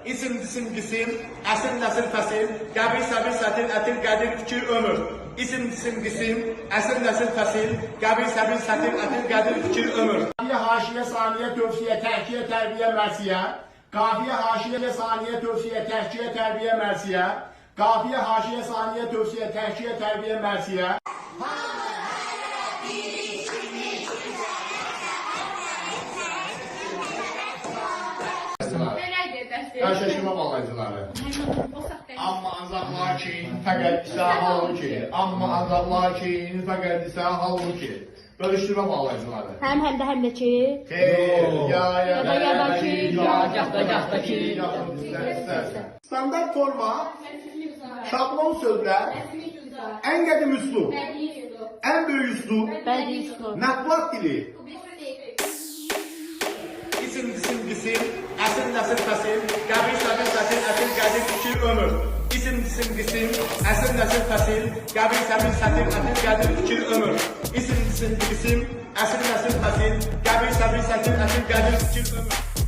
İsim, cisim, cisim, əsl, nəsil, fəsil, qəbil, səbil, sətil, ətil, qədir, fikir, ömür. İsim, cisim, cisim, əsl, nəsil, fəsil, qəbil, səbil, sətil, ətil, qədir, fikir, ömür. Qafiyə, haşiyə, saniyə, tövsiyə, təhkiyə, tərbiyə, mərsiyə. Qafiyə, haşiyə, saniyə, tövsiyə, təhkiyə, tərbiyə, mərsiyə. Qafiyə, haşiyə, saniyə, tövsiyə, təhkiyə, tərbiyə, mərsiyə. Şaşırma balaycıları. Amma ancaq lakin, fəqət isə halbuki. Amma ancaq lakin, fəqət isə halbuki. Bölüşdürmə balaycıları. Həm də ki. Standart forma, şablon sözlər, ən qədim üslub, ən böyük üslub, mətbuat dili. İsim, cisim, cisim, əsl, nəsil, fəsil, qəbil, səbil, sətil, ətil, qədir, fikir, ömür. İsim, cisim, cisim, əsl, nəsil, fəsil, qəbil, səbil, sətil, ətil, qədir, fikir, ömür. İsim, cisim, cisim, əsl, nəsil, fəsil, qəbil, səbil, sətil, ətil, qədir, fikir, ömür.